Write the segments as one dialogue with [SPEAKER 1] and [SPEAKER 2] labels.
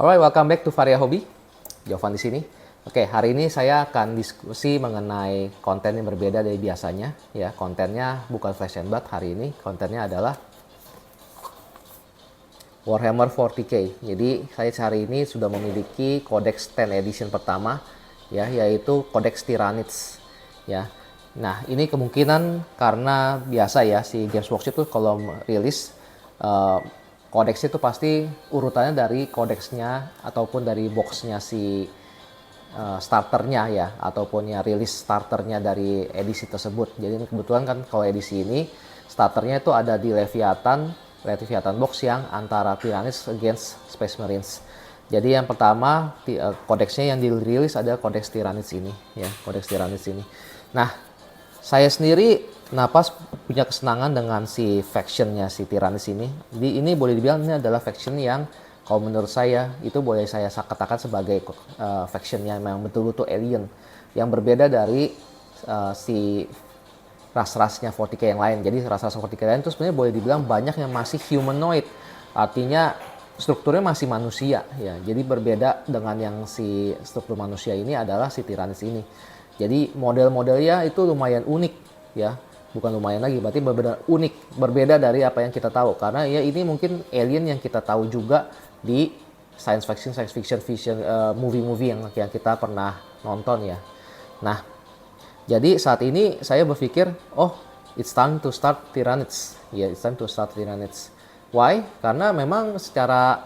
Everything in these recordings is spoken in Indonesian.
[SPEAKER 1] Alright, welcome back to Varia Hobby. Jovan di sini. Oke, hari ini saya akan diskusi mengenai konten yang berbeda dari biasanya. Ya, kontennya bukan Flash and Blood hari ini. Kontennya adalah Warhammer 40K. Jadi, saya hari ini sudah memiliki Codex 10 Edition pertama, ya, yaitu Codex Tyranids. Ya, nah ini kemungkinan karena biasa ya si Games Workshop itu kalau rilis kodeksnya itu pasti urutannya dari kodeksnya ataupun dari boxnya si starternya ya, ataupun ya rilis starternya dari edisi tersebut. Jadi ini kebetulan kan kalau edisi ini starternya itu ada di Leviathan box yang antara Tyranids against Space Marines. Jadi yang pertama kodeksnya yang dirilis adalah kodeks Tyranids ini ya, kodeks Tyranids ini. Nah, saya sendiri kenapa punya kesenangan dengan si factionnya si Tyranids ini. Ini boleh dibilang ini adalah faction yang kalau menurut saya itu boleh saya katakan sebagai faction yang memang betul-betul alien, yang berbeda dari si ras-rasnya 40K yang lain. Jadi ras-ras 40K lain itu sebenarnya boleh dibilang banyak yang masih humanoid, artinya strukturnya masih manusia ya. Jadi berbeda dengan yang si struktur manusia ini adalah si Tyranids ini. Jadi model-modelnya itu lumayan unik ya, bukan lumayan lagi, berarti berbeda unik, berbeda dari apa yang kita tahu. Karena ya ini mungkin alien yang kita tahu juga di science fiction movie-movie yang kita pernah nonton ya. Nah, jadi saat ini saya berpikir, oh it's time to start Tyranids. Ya, it's time to start Tyranids. Why? Karena memang secara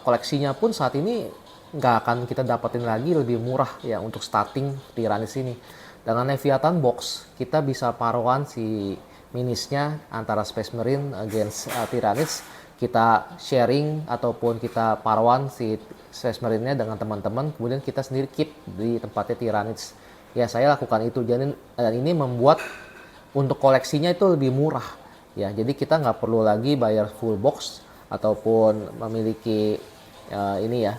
[SPEAKER 1] koleksinya pun saat ini nggak akan kita dapetin lagi lebih murah ya untuk starting Tyranids ini. Dengan Leviathan box kita bisa paruan si minisnya antara Space Marine against Tyranids. Kita sharing ataupun kita paruan si Space Marine-nya dengan teman-teman, kemudian kita sendiri keep di tempatnya Tyranids. Ya, saya lakukan itu, dan ini membuat untuk koleksinya itu lebih murah ya. Jadi kita nggak perlu lagi bayar full box ataupun memiliki ini ya,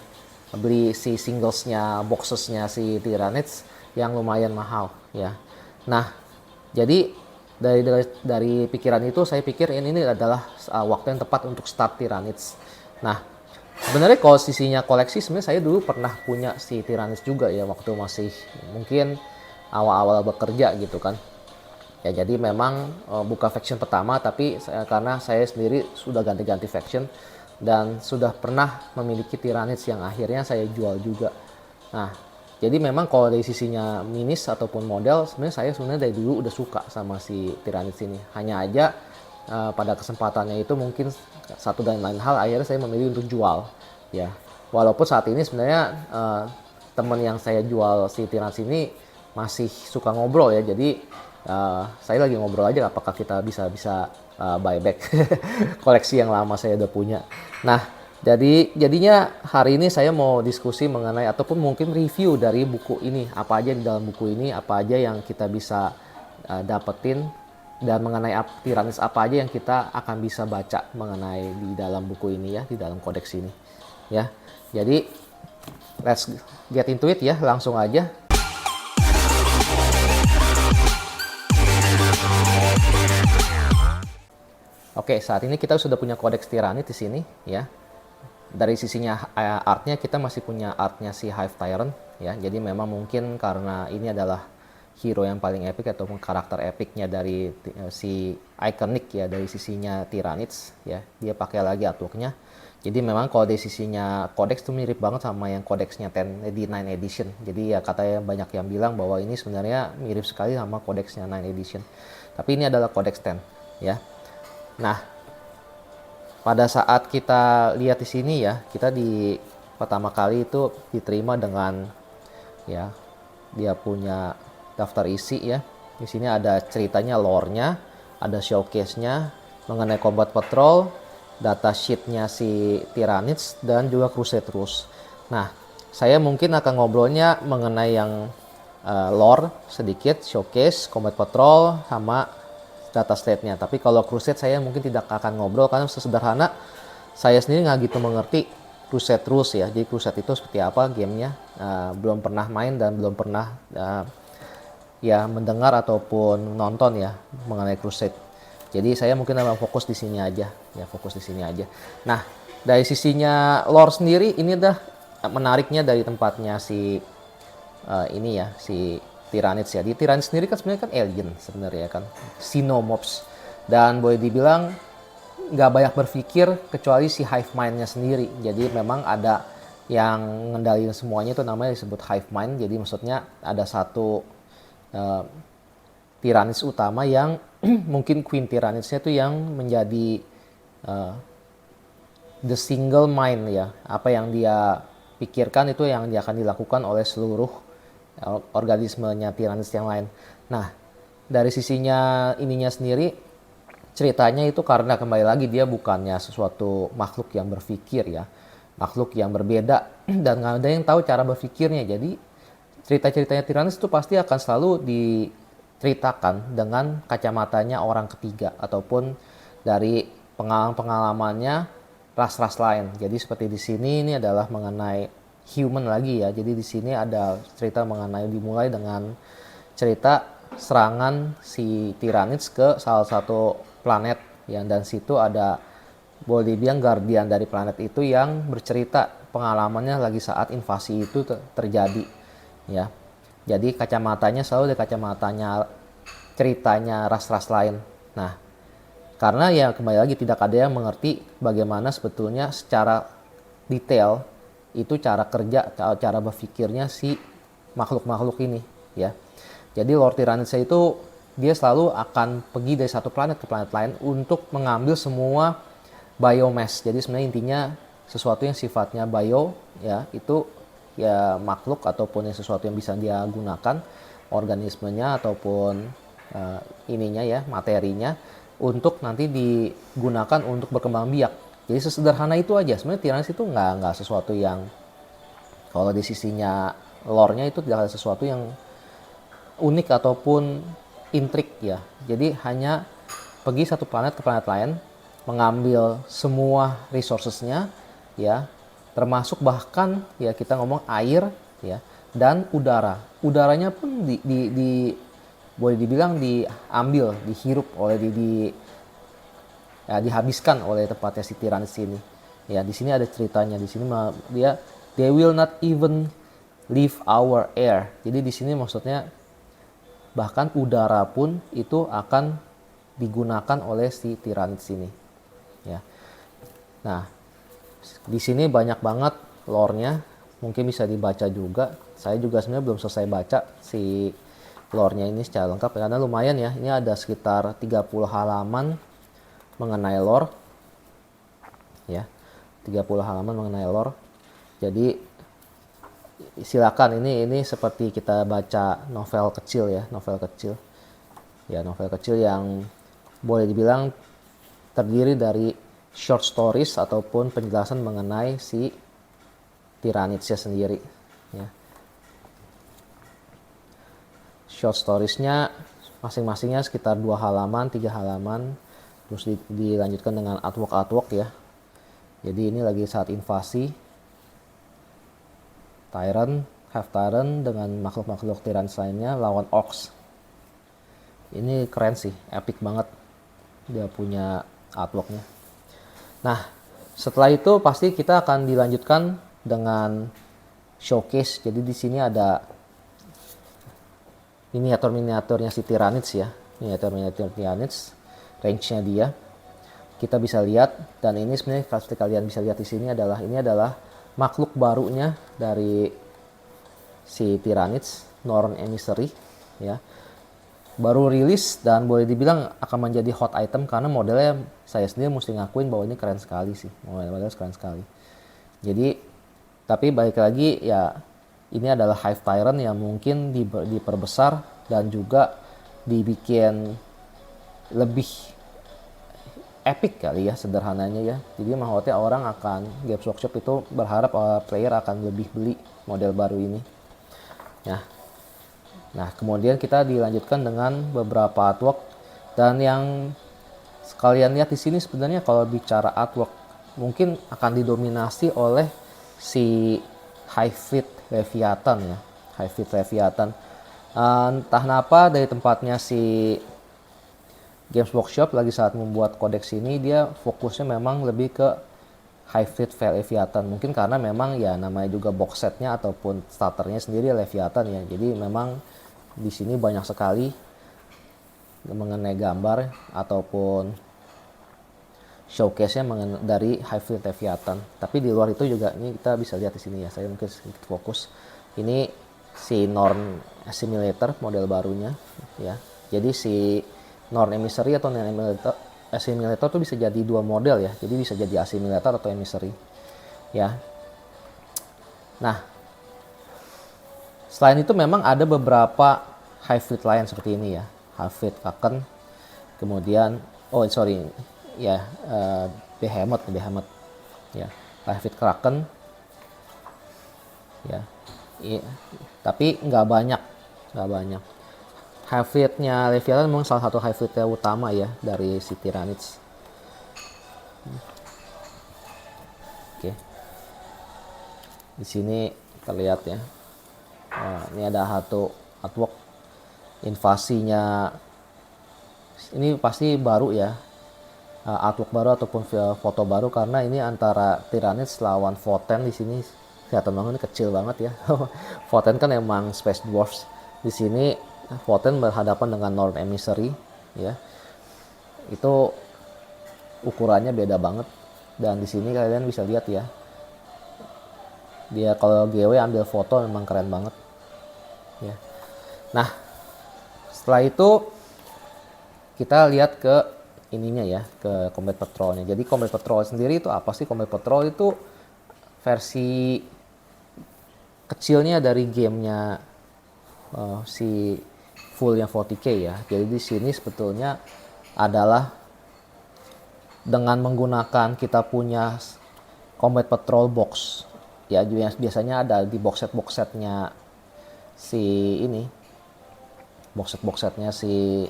[SPEAKER 1] beli si singlesnya, boxesnya si Tyranids yang lumayan mahal ya. Nah, jadi dari pikiran itu saya pikir ini adalah waktu yang tepat untuk start Tyranids. Nah, sebenarnya kalau sisinya koleksi, sebenarnya saya dulu pernah punya si Tyranids juga ya waktu masih mungkin awal-awal bekerja gitu kan. Ya, jadi memang bukan faction pertama, tapi karena saya sendiri sudah ganti-ganti faction dan sudah pernah memiliki Tyranids yang akhirnya saya jual juga. Nah, jadi memang kalau dari sisinya minis ataupun model, sebenarnya saya dari dulu udah suka sama si Tyranids ini. Hanya aja pada kesempatannya itu mungkin satu dan lain hal akhirnya saya memilih untuk jual ya. Walaupun saat ini sebenarnya teman yang saya jual si Tyranids ini masih suka ngobrol ya. Jadi saya lagi ngobrol aja apakah kita bisa buyback koleksi yang lama saya udah punya. Nah, jadinya hari ini saya mau diskusi mengenai ataupun mungkin review dari buku ini, apa aja di dalam buku ini, apa aja yang kita bisa dapetin, dan mengenai Tyranids apa aja yang kita akan bisa baca mengenai di dalam buku ini ya, di dalam kodeks ini ya. Jadi let's get into it ya, langsung aja. Oke, saat ini kita sudah punya kodeks Tyranids di sini ya. Dari sisinya artnya kita masih punya artnya si Hive Tyrant ya. Jadi memang mungkin karena ini adalah hero yang paling epic ataupun karakter epicnya dari si iconic ya, dari sisinya Tyranids ya. Dia pakai lagi artworknya. Jadi memang kalau dari sisinya kodeks itu mirip banget sama yang kodeksnya 10 di 9 edition. Jadi ya katanya banyak yang bilang bahwa ini sebenarnya mirip sekali sama kodeksnya 9 edition. Tapi ini adalah kodeks 10 ya. Nah, pada saat kita lihat di sini ya, kita di pertama kali itu diterima dengan ya, dia punya daftar isi ya. Di sini ada ceritanya, lore-nya, ada showcase-nya mengenai combat patrol, data sheet-nya si Tyranids, dan juga Crusade Rules. Nah, saya mungkin akan ngobrolnya mengenai yang lore sedikit, showcase, combat patrol, sama data state-nya. Tapi kalau Crusade saya mungkin tidak akan ngobrol karena sesederhana saya sendiri nggak gitu mengerti Crusade Rules ya. Jadi Crusade itu seperti apa gamenya, belum pernah main dan belum pernah ya mendengar ataupun nonton ya mengenai Crusade. Jadi saya mungkin memang fokus di sini aja ya, fokus di sini aja. Nah, dari sisinya lore sendiri, ini dah menariknya dari tempatnya si ini ya, si Tyranids ya. Di Tyranids sendiri kan sebenarnya kan alien sebenarnya kan, Xenomorphs, dan boleh dibilang nggak banyak berpikir kecuali si hive mind-nya sendiri. Jadi memang ada yang ngendalin semuanya, itu namanya disebut hive mind. Jadi maksudnya ada satu Tyranids utama yang mungkin Queen Tyranids-nya tuh yang menjadi the single mind ya. Apa yang dia pikirkan itu yang dia akan dilakukan oleh seluruh organismenya Tyranids yang lain. Nah, dari sisinya ininya sendiri, ceritanya itu karena kembali lagi dia bukannya sesuatu makhluk yang berpikir ya, makhluk yang berbeda dan nggak ada yang tahu cara berpikirnya. Jadi cerita-ceritanya Tyranids itu pasti akan selalu diceritakan dengan kacamatanya orang ketiga ataupun dari pengalaman-pengalamannya ras-ras lain. Jadi seperti di sini ini adalah mengenai human lagi ya. Jadi di sini ada cerita mengenai, dimulai dengan cerita serangan si Tyranids ke salah satu planet ya, dan situ ada boleh dibilang guardian dari planet itu yang bercerita pengalamannya lagi saat invasi itu terjadi ya. Jadi kacamatanya selalu dari kacamatanya ceritanya ras-ras lain. Nah, karena ya kembali lagi tidak ada yang mengerti bagaimana sebetulnya secara detail itu cara kerja, cara berpikirnya si makhluk-makhluk ini ya. Jadi Lord Tyranids itu dia selalu akan pergi dari satu planet ke planet lain untuk mengambil semua biomass. Jadi sebenarnya intinya sesuatu yang sifatnya bio ya, itu ya makhluk ataupun yang sesuatu yang bisa dia gunakan, organismenya ataupun ininya ya, materinya, untuk nanti digunakan untuk berkembang biak. Jadi sesederhana itu aja. Sebenarnya Tyranids itu nggak sesuatu yang, kalau di sisinya lore-nya itu tidak ada sesuatu yang unik ataupun intrik ya. Jadi hanya pergi satu planet ke planet lain, mengambil semua resources-nya ya, termasuk bahkan ya kita ngomong air ya, dan udara. Udaranya pun boleh dibilang diambil, dihirup oleh ya, dihabiskan oleh tempatnya si Tyranids ini. Ya, di sini ada ceritanya. Di sini dia they will not even leave our air. Jadi di sini maksudnya bahkan udara pun itu akan digunakan oleh si Tyranids ini. Ya. Nah, di sini banyak banget lore-nya, mungkin bisa dibaca juga. Saya juga sebenarnya belum selesai baca si lore-nya ini secara lengkap karena lumayan ya. Ini ada sekitar 30 halaman mengenai lore. Ya. 30 halaman mengenai lore. Jadi silakan, ini seperti kita baca novel kecil ya, novel kecil. Ya, novel kecil yang boleh dibilang terdiri dari short stories ataupun penjelasan mengenai si Tyranids-nya sendiri ya. Short stories-nya masing-masingnya sekitar 2 halaman, 3 halaman, terus dilanjutkan dengan artwork ya. Jadi ini lagi saat invasi Half Tyrant dengan makhluk-makhluk Tyranids lainnya lawan Orcs. Ini keren sih, epic banget dia punya artworknya. Nah, setelah itu pasti kita akan dilanjutkan dengan showcase. Jadi di sini ada miniatur-miniaturnya si Tyranids ya, miniatur Tyranids, range-nya dia. Kita bisa lihat, dan ini sebenarnya seperti kalian bisa lihat di sini adalah makhluk barunya dari si Tyranids, Norn Emissary ya. Baru rilis dan boleh dibilang akan menjadi hot item karena modelnya saya sendiri mesti ngakuin bahwa ini keren sekali sih. Modelnya keren sekali. Jadi tapi balik lagi ya, ini adalah Hive Tyrant yang mungkin diperbesar dan juga dibikin lebih epic kali ya, sederhananya ya. Jadi maksudnya orang akan, Games Workshop itu berharap player akan lebih beli model baru ini ya. Nah, kemudian kita dilanjutkan dengan beberapa artwork, dan yang sekalian lihat di sini sebenarnya kalau bicara artwork mungkin akan didominasi oleh si Hybrid Leviathan ya, Hybrid Leviathan. Entah kenapa dari tempatnya si Games Workshop lagi saat membuat kodeks ini dia fokusnya memang lebih ke Hybrid Leviathan. Mungkin karena memang ya namanya juga box setnya ataupun starternya sendiri Leviathan ya. Jadi memang di sini banyak sekali mengenai gambar ataupun showcase-nya dari Hybrid Leviathan. Tapi di luar itu juga ini kita bisa lihat di sini ya. Saya mungkin sedikit fokus. Ini si Norn Assimilator model barunya ya. Jadi si Norn Emissary atau Norn Assimilator tuh bisa jadi dua model ya. Jadi bisa jadi Assimilator atau Emissary ya. Nah, selain itu memang ada beberapa hybrid lain seperti ini ya. Hybrid Kraken, kemudian Behemoth ya, hybrid Kraken ya. Tapi nggak banyak. Hybridnya Leviathan memang salah satu hybridnya utama ya dari si Tyranids. Oke. Di sini terlihat ya. Ini ada satu artwork invasinya. Ini pasti baru ya. Artwork baru ataupun foto baru karena ini antara Tyranids lawan Voten. Di sini kelihatan banget ini kecil banget ya. Voten kan emang Space Dwarfs. Di sini Voten berhadapan dengan Norn Emissary ya. Itu ukurannya beda banget dan di sini kalian bisa lihat ya. Dia kalau GW ambil foto memang keren banget ya. Nah, setelah itu kita lihat ke ininya ya, ke Combat Patrolnya. Jadi Combat Patrol sendiri itu apa sih? Combat Patrol itu versi kecilnya dari gamenya si fullnya 40K ya. Jadi di sini sebetulnya adalah dengan menggunakan kita punya Combat Patrol box ya, biasanya ada di box setnya si ini, box setnya si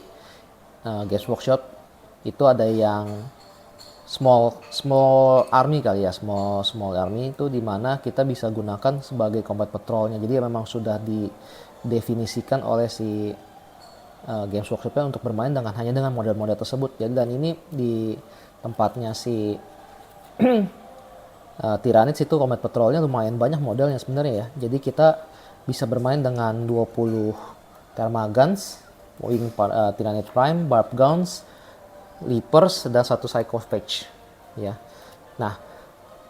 [SPEAKER 1] Games Workshop itu ada yang small army kali ya, small army itu dimana kita bisa gunakan sebagai combat patrolnya. Jadi memang sudah didefinisikan oleh si Games Workshopnya untuk bermain hanya dengan model-model tersebut. Jadi dan ini di tempatnya si Tyranids itu combat patrolnya lumayan banyak modelnya sebenarnya ya. Jadi kita bisa bermain dengan 20 Thermagants, Wing Tyranid Prime, Barb Gowns, Leapers, dan satu Psychophage ya. Nah,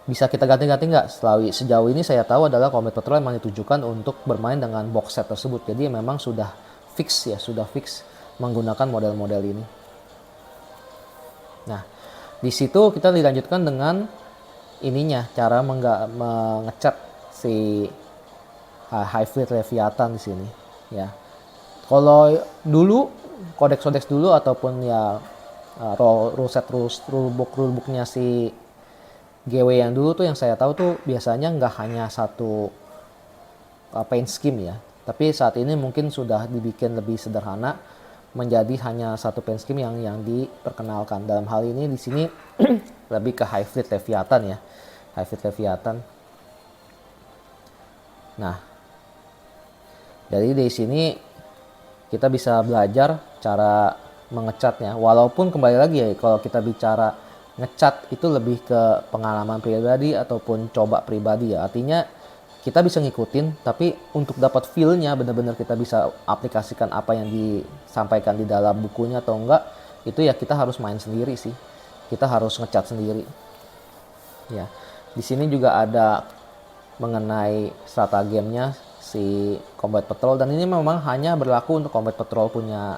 [SPEAKER 1] bisa kita ganti-ganti nggak? Sejauh ini saya tahu adalah Combat Patrol memang ditujukan untuk bermain dengan box set tersebut. Jadi memang sudah fix menggunakan model-model ini. Nah, di situ kita dilanjutkan dengan ininya, cara mengecat si Hybrid Leviathan di sini ya. Kalau dulu kodeks dulu ataupun ya rulebooknya si GW yang dulu tuh yang saya tahu tuh biasanya nggak hanya satu paint scheme ya, tapi saat ini mungkin sudah dibikin lebih sederhana menjadi hanya satu paint scheme yang diperkenalkan. Dalam hal ini di sini lebih ke Hybrid Leviathan ya, Hybrid Leviathan. Nah, jadi di sini kita bisa belajar cara mengecatnya. Walaupun kembali lagi ya, kalau kita bicara ngecat itu lebih ke pengalaman pribadi ataupun coba pribadi ya. Artinya kita bisa ngikutin, tapi untuk dapat feel-nya benar-benar kita bisa aplikasikan apa yang disampaikan di dalam bukunya atau enggak, itu ya kita harus main sendiri sih. Kita harus ngecat sendiri. Ya. Di sini juga ada mengenai stratagemnya si Combat Patrol, dan ini memang hanya berlaku untuk Combat Patrol punya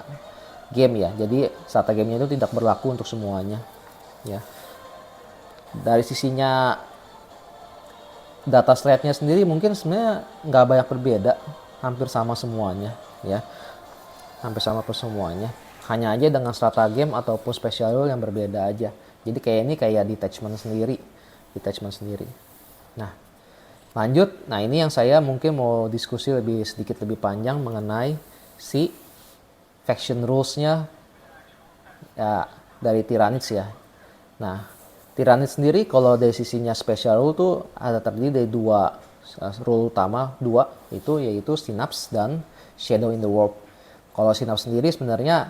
[SPEAKER 1] game ya. Jadi strateginya itu tidak berlaku untuk semuanya ya. Dari sisinya data slide-nya sendiri mungkin sebenarnya nggak banyak berbeda, hampir sama semuanya ya, hampir sama semuanya, hanya aja dengan stratagem ataupun special rule yang berbeda aja. Jadi kayak detachment sendiri. Nah, lanjut. Nah, ini yang saya mungkin mau diskusi sedikit lebih panjang mengenai si faction rules-nya ya, dari Tyranids ya. Nah, Tyranids sendiri kalau dari sisinya special rule tuh ada terdiri dari dua rule utama, yaitu Synapse dan Shadow in the Warp. Kalau Synapse sendiri sebenarnya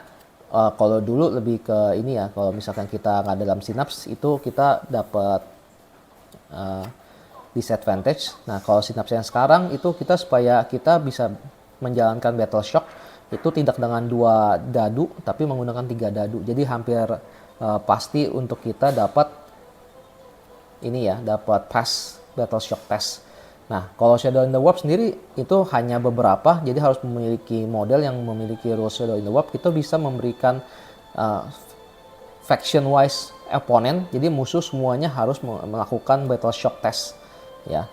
[SPEAKER 1] kalau dulu lebih ke ini ya, kalau misalkan kita nggak dalam Synapse itu kita dapat disadvantage. Nah, kalau Synapse yang sekarang itu kita supaya kita bisa menjalankan Battle Shock itu tidak dengan 2 dadu tapi menggunakan 3 dadu. Jadi hampir pasti untuk kita dapat ini ya, dapat pass Battle Shock test. Nah, kalau Shadow in the Warp sendiri itu hanya beberapa, jadi harus memiliki model yang memiliki rules Shadow in the Warp. Itu bisa memberikan faction wise opponent, jadi musuh semuanya harus melakukan Battle Shock test ya.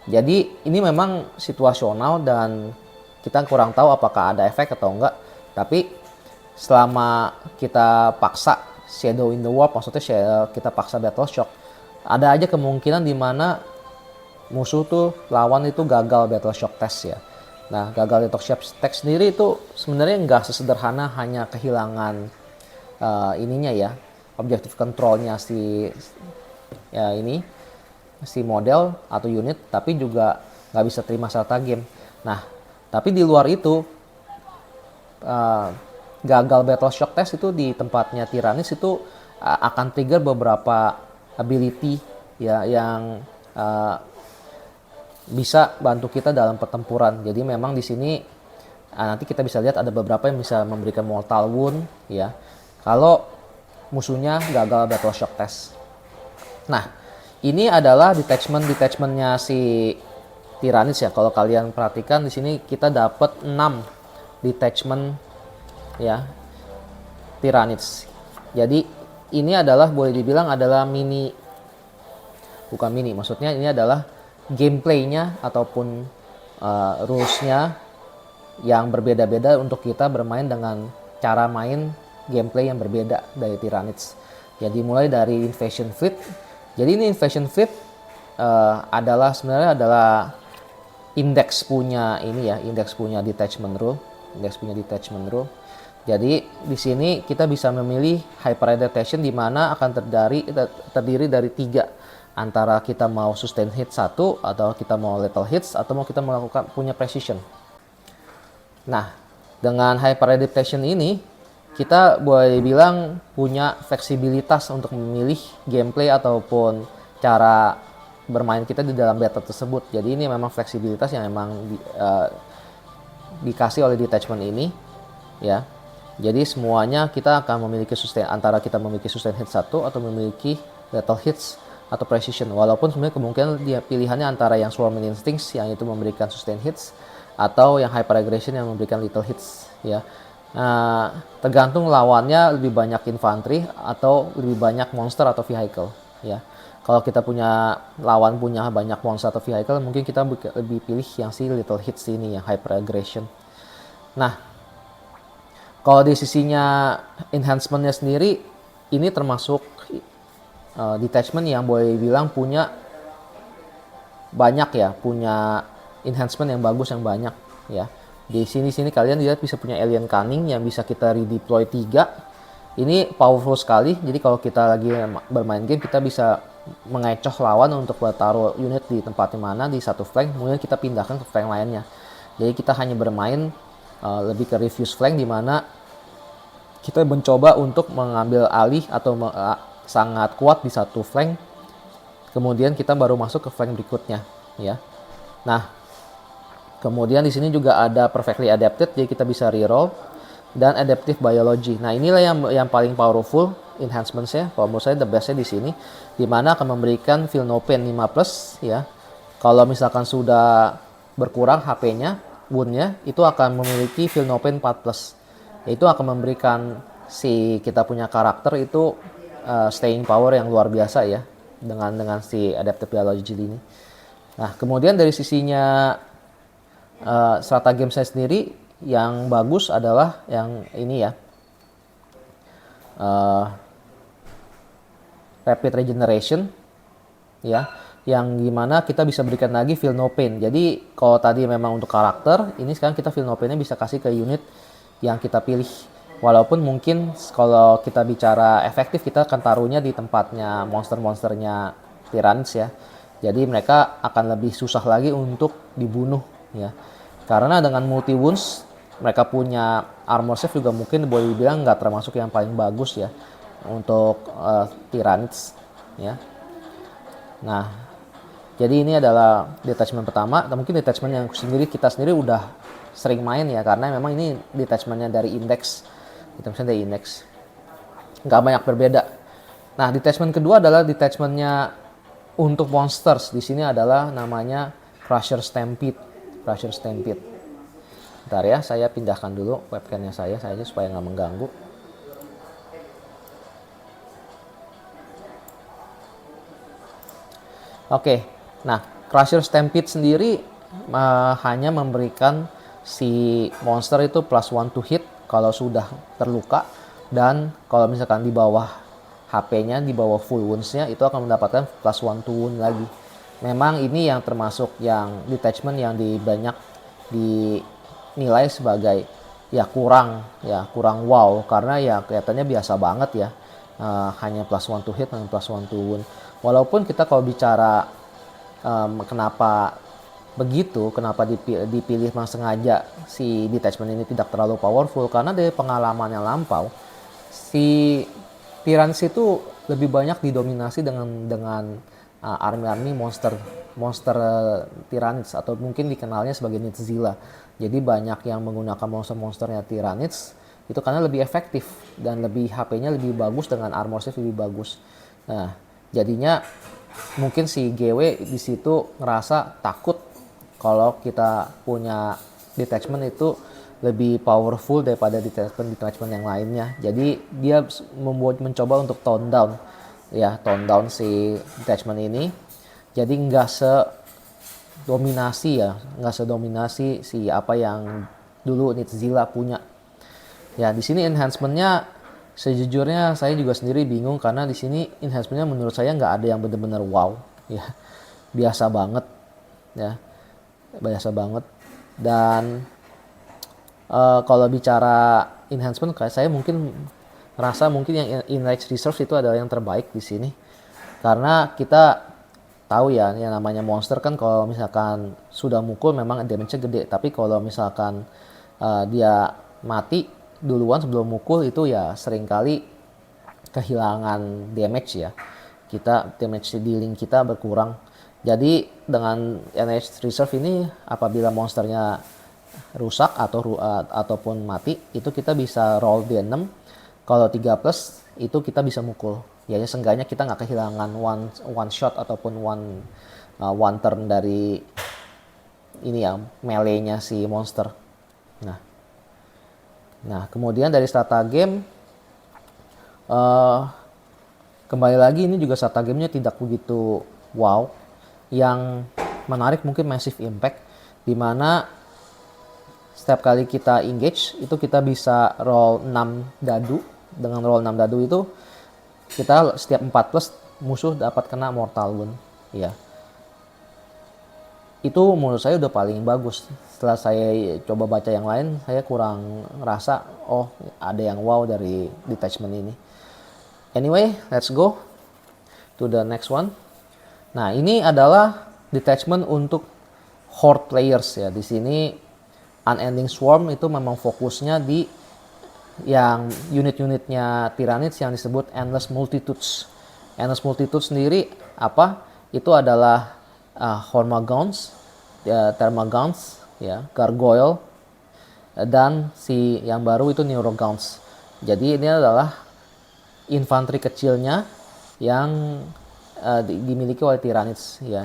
[SPEAKER 1] Jadi ini memang situasional dan kita kurang tahu apakah ada efek atau enggak. Tapi selama kita paksa Shadow in the Warp, maksudnya kita paksa Battle Shock, ada aja kemungkinan di mana musuh tuh lawan itu gagal Battle Shock test ya. Nah, gagal Battle Shock test sendiri itu sebenarnya nggak sesederhana hanya kehilangan ininya ya, objective controlnya si model atau unit, tapi juga nggak bisa terima serta game. Nah, tapi di luar itu gagal Battle Shock test itu di tempatnya Tyranids itu akan trigger beberapa ability ya yang bisa bantu kita dalam pertempuran. Jadi memang di sini nanti kita bisa lihat ada beberapa yang bisa memberikan mortal wound ya kalau musuhnya gagal Battle Shock test. Nah, ini adalah detachmentnya si Tyranids ya. Kalau kalian perhatikan di sini kita dapat 6 detachment ya Tyranids. Jadi ini adalah boleh dibilang adalah maksudnya ini adalah gameplaynya ataupun rulesnya yang berbeda-beda untuk kita bermain dengan cara main gameplay yang berbeda dari Tyranids. Jadi mulai dari Invasion Fleet. Jadi ini Invasion Fleet sebenarnya adalah indeks punya detachment rule. Jadi di sini kita bisa memilih hyper adaptation di mana akan terdiri dari 3. Antara kita mau sustain hit 1 atau kita mau lethal hits atau mau kita melakukan punya precision. Nah, dengan hyper adaptation ini kita boleh bilang punya fleksibilitas untuk memilih gameplay ataupun cara bermain kita di dalam beta tersebut. Jadi ini memang fleksibilitas yang memang dikasih oleh detachment ini ya. Jadi semuanya kita akan memiliki antara kita memiliki sustain hit 1 atau memiliki lethal hits atau precision, walaupun sebenarnya kemungkinan dia pilihannya antara yang Swarming Instincts yang itu memberikan sustain hits atau yang Hyper Aggression yang memberikan little hits ya. Tergantung lawannya lebih banyak infantry atau lebih banyak monster atau vehicle ya. Kalau kita lawan punya banyak monster atau vehicle, mungkin kita lebih pilih yang si little hits ini yang Hyper Aggression. Nah, kalau di sisinya enhancementnya sendiri ini termasuk detachment yang boleh bilang punya enhancement yang bagus, yang banyak ya. Di sini kalian lihat bisa punya Alien Cunning yang bisa kita redeploy 3. Ini powerful sekali. Jadi kalau kita lagi bermain game, kita bisa mengecoh lawan untuk taruh unit di tempat mana di satu flank, kemudian kita pindahkan ke flank lainnya. Jadi kita hanya bermain lebih ke refuse flank di mana kita mencoba untuk mengambil alih atau sangat kuat di satu flank, kemudian kita baru masuk ke flank berikutnya ya. Nah, kemudian di sini juga ada perfectly adapted, jadi kita bisa reroll, dan adaptive biology. Nah, inilah yang paling powerful enhancements-nya. Kalau menurut saya the best-nya di sini, dimana akan memberikan feel no pain 5+ ya. Kalau misalkan sudah berkurang HP-nya, wound-nya itu akan memiliki feel no pain 4+. Itu akan memberikan si kita punya karakter itu staying power yang luar biasa ya dengan si adaptive biology ini. Nah, kemudian dari sisinya strategi game saya sendiri yang bagus adalah yang ini ya, rapid regeneration ya, yang gimana kita bisa berikan lagi feel no pain. Jadi kalau tadi memang untuk karakter, ini sekarang kita feel no pain-nya bisa kasih ke unit yang kita pilih. Walaupun mungkin kalau kita bicara efektif, kita akan taruhnya di tempatnya monster-monsternya Tyranids ya. Jadi mereka akan lebih susah lagi untuk dibunuh ya. Karena dengan multi wounds, mereka punya armor save juga mungkin boleh dibilang nggak termasuk yang paling bagus ya untuk Tyranids ya. Nah, jadi ini adalah detachment pertama. Dan mungkin detachment yang kita sendiri udah sering main ya, karena memang ini detachmentnya dari index. Detachment dari index. Nggak banyak berbeda. Nah, detachment kedua adalah detachmentnya untuk monsters. Di sini adalah namanya Crusher Stampede. Crusher Stampede. Bentar ya, saya pindahkan dulu webcamnya saya supaya nggak mengganggu. Oke, nah Crusher Stampede sendiri hanya memberikan si monster itu plus 1 to hit kalau sudah terluka, dan kalau misalkan di bawah HP-nya, di bawah full wounds-nya itu akan mendapatkan plus 1 to wound lagi. Memang ini yang termasuk yang detachment yang banyak dinilai sebagai kurang wow, karena ya kelihatannya biasa banget ya. Hanya plus 1 to hit dan plus 1 to wound. Walaupun kita kalau bicara kenapa begitu, kenapa dipilih memang sengaja si detachment ini tidak terlalu powerful, karena dari pengalaman yang lampau si Tyrants itu lebih banyak didominasi dengan army monster Tyranids, atau mungkin dikenalnya sebagai Nidzilla. Jadi banyak yang menggunakan monsternya Tyranids itu karena lebih efektif dan lebih HP-nya lebih bagus dengan armor save lebih bagus. Nah, jadinya mungkin si GW di situ ngerasa takut kalau kita punya detachment itu lebih powerful daripada detachment yang lainnya. Jadi dia mencoba untuk tone down si detachment ini. Jadi nggak sedominasi si apa yang dulu Nidzilla punya. Ya, di sini enhancementnya sejujurnya saya juga sendiri bingung, karena di sini enhancementnya menurut saya nggak ada yang benar-benar wow, ya biasa banget, ya biasa banget. Dan kalau bicara enhancement, kayak saya mungkin merasa mungkin yang Enrage Reserve itu adalah yang terbaik di sini, karena kita tahu ya yang namanya monster kan kalau misalkan sudah mukul memang damage-nya gede, tapi kalau misalkan dia mati duluan sebelum mukul itu ya seringkali kehilangan damage ya. Damage dealing kita berkurang. Jadi dengan NH Reserve ini apabila monsternya rusak ataupun mati, itu kita bisa roll D6. Kalau 3 plus itu kita bisa mukul. Ya seenggaknya kita nggak kehilangan one shot ataupun one turn dari ini ya melee-nya si monster. Nah, kemudian dari strata game, kembali lagi ini juga strata gamenya tidak begitu wow. Yang menarik mungkin Massive Impact, dimana setiap kali kita engage itu kita bisa roll 6 dadu. Dengan roll 6 dadu itu kita setiap 4 plus musuh dapat kena mortal wound. Ya, itu menurut saya udah paling bagus. Setelah saya coba baca yang lain, saya kurang ngerasa oh ada yang wow dari detachment ini. Anyway, let's go to the next one. Nah, ini adalah detachment untuk horde players ya. Di sini Unending Swarm itu memang fokusnya di yang unit-unitnya Tyranids yang disebut Endless Multitudes. Endless Multitudes sendiri apa? Itu adalah Hormagaunts, Termagaunts, ya, Gargoyle, dan si yang baru itu Neurogaunts. Jadi ini adalah infanteri kecilnya yang dimiliki oleh Tyranids ya.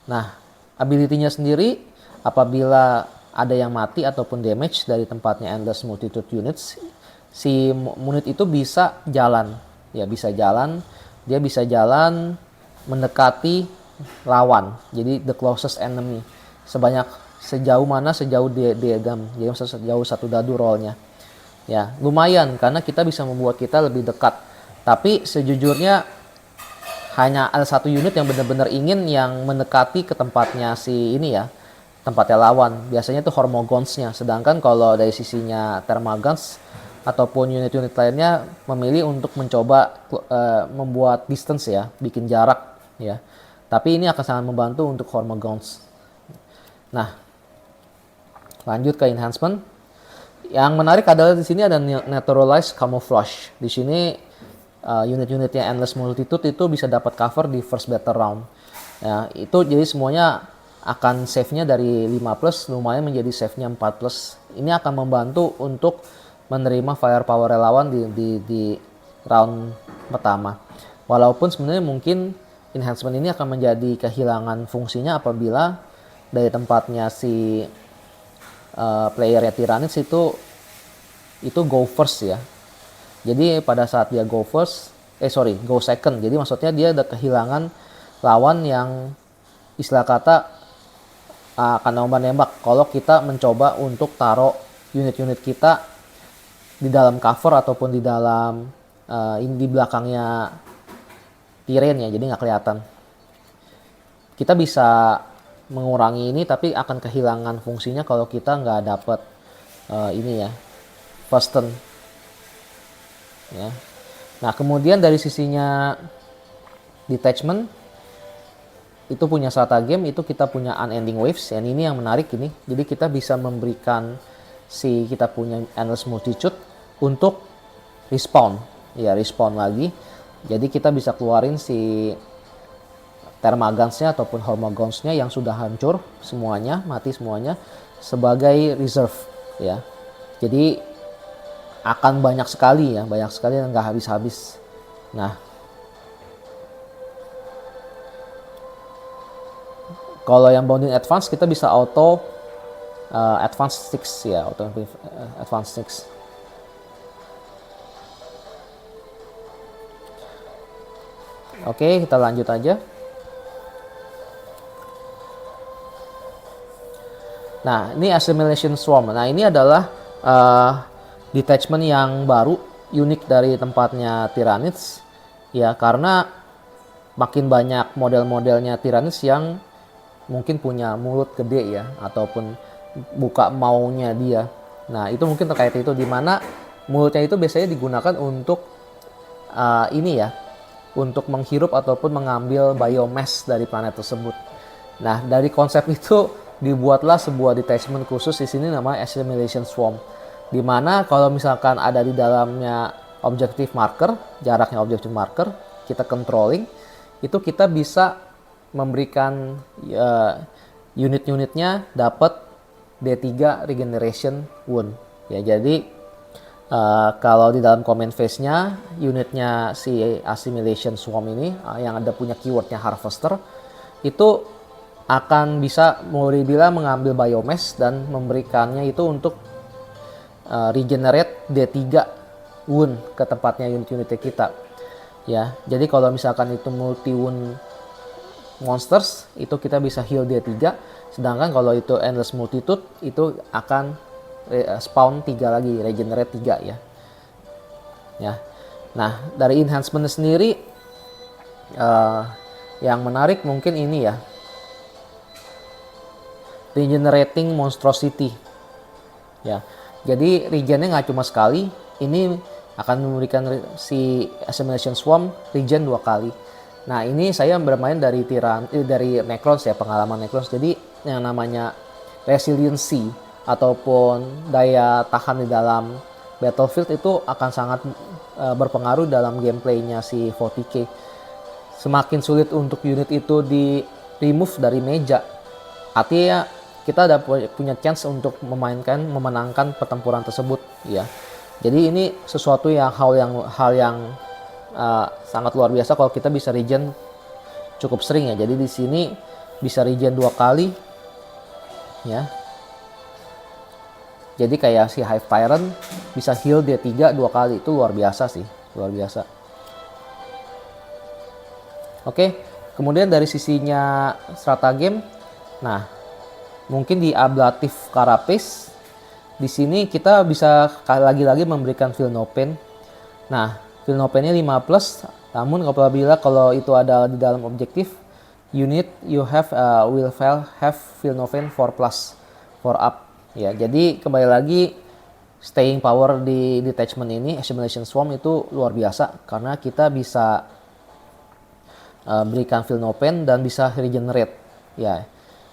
[SPEAKER 1] Nah, ability-nya sendiri apabila ada yang mati ataupun damage dari tempatnya Endless Multitude Units, si unit itu bisa jalan. Ya, bisa jalan. Dia bisa jalan mendekati lawan. Jadi the closest enemy. Sejauh diagram. Jadi sejauh satu dadu rollnya. Ya, lumayan karena kita bisa membuat kita lebih dekat. Tapi sejujurnya hanya ada satu unit yang benar-benar ingin yang mendekati ke tempatnya si ini ya, tempatnya lawan. Biasanya itu Hormagaunts-nya. Sedangkan kalau dari sisinya Termagaunts ataupun unit-unit lainnya memilih untuk mencoba membuat distance ya, bikin jarak ya. Tapi ini akan sangat membantu untuk Hormagaunts. Nah, lanjut ke enhancement. Yang menarik adalah di sini ada Naturalized Camouflage. Di sini unit-unitnya Endless Multitude itu bisa dapat cover di first battle round. Ya, itu jadi semuanya akan save-nya dari 5+, lumayan menjadi save-nya 4+. Ini akan membantu untuk menerima firepower relawan di round pertama. Walaupun sebenarnya mungkin enhancement ini akan menjadi kehilangan fungsinya apabila dari tempatnya si playernya Tyranids itu go first ya. Jadi pada saat dia go second. Jadi maksudnya dia ada kehilangan lawan yang istilah kata akan nembak kalau kita mencoba untuk taruh unit-unit kita di dalam cover ataupun di dalam di belakangnya Tyrion ya, jadi nggak kelihatan. Kita bisa mengurangi ini tapi akan kehilangan fungsinya kalau kita nggak dapat ini ya, first turn. Ya. Nah kemudian dari sisinya detachment itu punya stratagem, itu kita punya unending waves, dan ini yang menarik ini. Jadi kita bisa memberikan kita punya endless multitude untuk respawn, ya respawn lagi. Jadi kita bisa keluarin si Thermagants-nya ataupun Hormagaunts-nya yang sudah hancur semuanya, mati semuanya sebagai reserve ya. Jadi akan banyak sekali dan nggak habis-habis. Nah, kalau yang bounding advance kita bisa auto advance 6 ya, auto advance 6. Oke, kita lanjut aja. Nah, ini Assimilation Swarm. Nah, ini adalah detachment yang baru, unik dari tempatnya Tyranids. Ya, karena makin banyak model-modelnya Tyranids yang mungkin punya mulut gede ya, ataupun buka maunya dia. Nah, itu mungkin terkait itu, dimana mulutnya itu biasanya digunakan untuk ini ya, untuk menghirup ataupun mengambil biomass dari planet tersebut. Nah, dari konsep itu dibuatlah sebuah detachment khusus di sini namanya Assimilation Swarm. Dimana kalau misalkan ada di dalamnya objective marker, jaraknya objective marker, kita controlling, itu kita bisa memberikan unit-unitnya dapat D3 regeneration wound. Ya, jadi kalau di dalam command phase-nya, unitnya si Assimilation Swarm ini yang ada punya keywordnya Harvester, itu akan bisa mulai dibilang mengambil biomass dan memberikannya itu untuk regenerate D3 wound ke tempatnya unit-unitnya kita. Ya, jadi kalau misalkan itu multi wound monsters, itu kita bisa heal D3, sedangkan kalau itu endless multitude itu akan spawn 3 lagi, regenerate 3 ya. Ya. Nah, dari enhancement sendiri yang menarik mungkin ini ya. Regenerating Monstrosity. Ya. Jadi regennya nggak cuma sekali, ini akan memberikan si Assimilation Swarm regen 2 kali. Nah, ini saya bermain dari dari Necrons ya, pengalaman Necrons. Jadi yang namanya resiliency ataupun daya tahan di dalam battlefield itu akan sangat berpengaruh dalam gameplaynya si 40k. Semakin sulit untuk unit itu di remove dari meja, artinya kita ada punya chance untuk memenangkan pertempuran tersebut ya. Jadi ini sesuatu yang hal yang sangat luar biasa kalau kita bisa regen cukup sering ya. Jadi di sini bisa regen 2 kali ya. Jadi kayak si Hive Tyrant bisa heal D3 2 kali, itu luar biasa sih, luar biasa. Oke, kemudian dari sisinya stratagem, nah mungkin di Ablative Carapace, di sini kita bisa lagi-lagi memberikan Feel No Pain. Nah, Feel No Pain-nya 5+, namun apabila kalau itu ada di dalam objektif, unit you have will have Feel No Pain 4+, 4 up. Ya, jadi kembali lagi staying power di detachment ini, Assimilation Swarm itu luar biasa karena kita bisa berikan Feel No Pain dan bisa regenerate. Ya,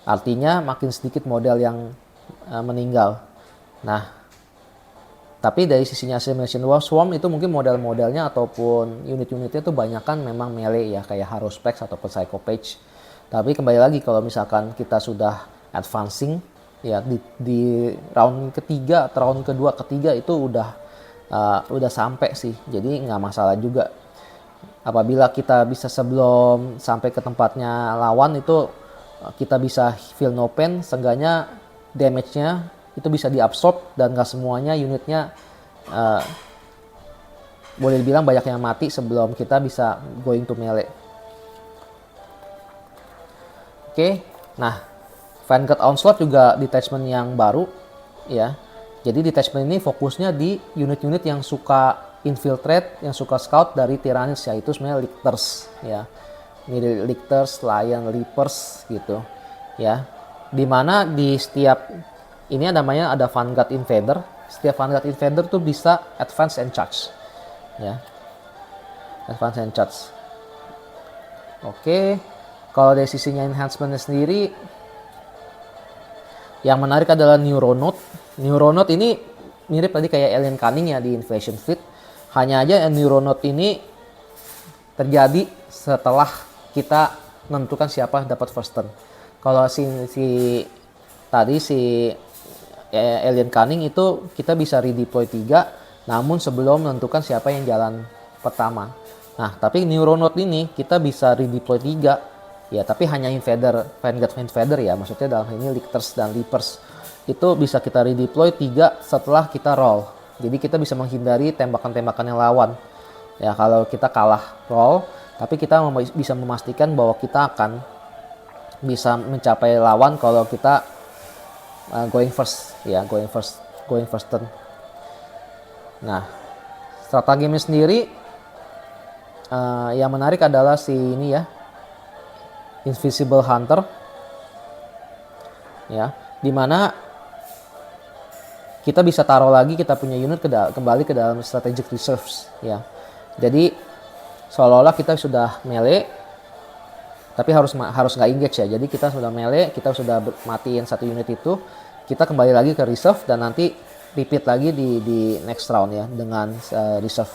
[SPEAKER 1] artinya makin sedikit model yang meninggal. Nah, Tapi dari sisinya Assimilation Swarm itu mungkin model-modelnya ataupun unit-unitnya tuh banyak kan memang melee ya, kayak Haruspex ataupun Psychopage. Tapi kembali lagi kalau misalkan kita sudah advancing ya di round ketiga atau round kedua ketiga itu udah sampai sih, jadi nggak masalah juga. Apabila kita bisa sebelum sampai ke tempatnya lawan itu kita bisa feel no pain, seenggaknya damage-nya itu bisa diabsorb dan nggak semuanya unitnya boleh dibilang banyak yang mati sebelum kita bisa going to melee. Oke, nah Vanguard Onslaught juga detachment yang baru ya. Jadi detachment ini fokusnya di unit-unit yang suka infiltrate, yang suka scout dari Tyranids, yaitu sebenarnya Lictors ya. Ini Lictors, Lion, Reapers gitu ya. Dimana di setiap ini namanya ada Vanguard Invader. Setiap Vanguard Invader tuh bisa advance and charge ya. Advance and charge. Oke. Kalau dari sisinya enhancementnya sendiri, yang menarik adalah Neuronaut. Neuronaut ini mirip tadi kayak Alien Cunning ya di Invasion Fleet. Hanya aja Neuronaut ini terjadi setelah kita menentukan siapa yang dapat first turn. Kalau si Alien Cunning itu kita bisa redeploy 3, namun sebelum menentukan siapa yang jalan pertama. Nah, tapi Neuronaut ini kita bisa redeploy 3. Ya, tapi hanya Vanguard Invader ya, maksudnya dalam ini Lictors dan Reapers. Itu bisa kita redeploy 3 setelah kita roll. Jadi kita bisa menghindari tembakan-tembakan yang lawan. Ya, kalau kita kalah roll, tapi kita bisa memastikan bahwa kita akan bisa mencapai lawan kalau kita going first ya, going first turn. Nah, strateginya sendiri yang menarik adalah si ini ya, Invisible Hunter ya, dimana kita bisa taruh lagi kita punya unit kembali ke dalam strategic reserves ya. Jadi seolah-olah kita sudah melee tapi harus nggak engage ya. Jadi kita sudah melee, kita sudah matiin satu unit itu, kita kembali lagi ke reserve dan nanti repeat lagi di next round ya dengan reserve.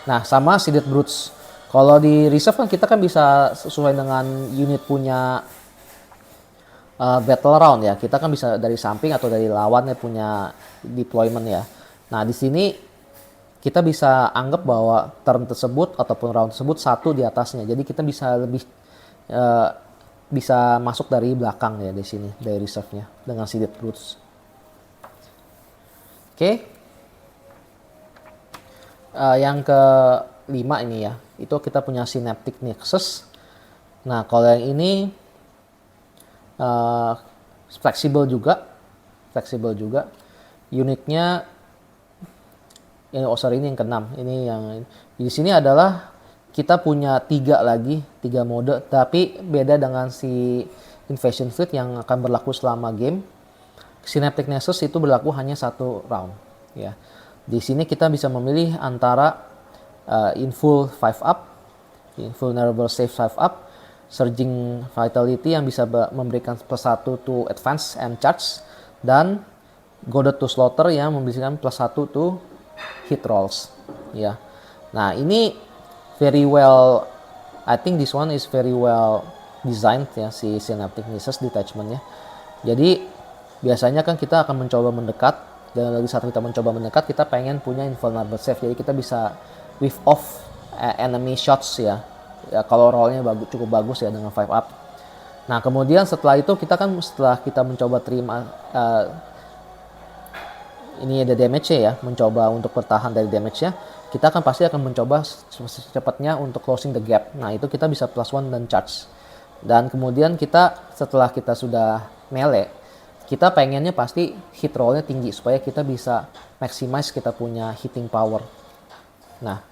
[SPEAKER 1] Nah, sama Seeded Brutes. Kalau di reserve kan kita kan bisa sesuai dengan unit punya battle round ya. Kita kan bisa dari samping atau dari lawannya punya deployment ya. Nah, di sini kita bisa anggap bahwa turn tersebut ataupun round tersebut satu di atasnya. Jadi kita bisa lebih bisa masuk dari belakang ya di sini, dari reserve-nya dengan Seeded Brutes. Oke. Yang kelima ini ya, itu kita punya Synaptic Nexus. Nah, kalau yang ini fleksibel juga, unitnya ini ini yang keenam. Ini yang di sini adalah kita punya 3 mode, tapi beda dengan si Invasion Fleet yang akan berlaku selama game. Synaptic Nexus itu berlaku hanya 1 round ya. Di sini kita bisa memilih antara Inful 5 up, Invulnerable Save 5 up, Surging Vitality yang bisa memberikan +1 to Advance and Charge, dan Goaded to Slaughter yang memberikan +1 to Hit Rolls. Ya. Nah, ini very well, I think this one is very well designed ya, si Synaptic Nexus detachment-nya. Jadi biasanya kan kita akan mencoba mendekat, dan lagi saat kita mencoba mendekat kita pengen punya invulnerable save, jadi kita bisa whiff off enemy shots ya, kalau rollnya cukup bagus ya dengan 5 up. Nah, kemudian setelah itu setelah kita mencoba terima ini ada damage-nya ya, mencoba untuk bertahan dari damage-nya, kita pasti akan mencoba secepatnya untuk closing the gap. Nah, itu kita bisa +1 dan charge. Dan kemudian setelah kita sudah melee, kita pengennya pasti hit roll-nya tinggi supaya kita bisa maximize kita punya hitting power. Nah,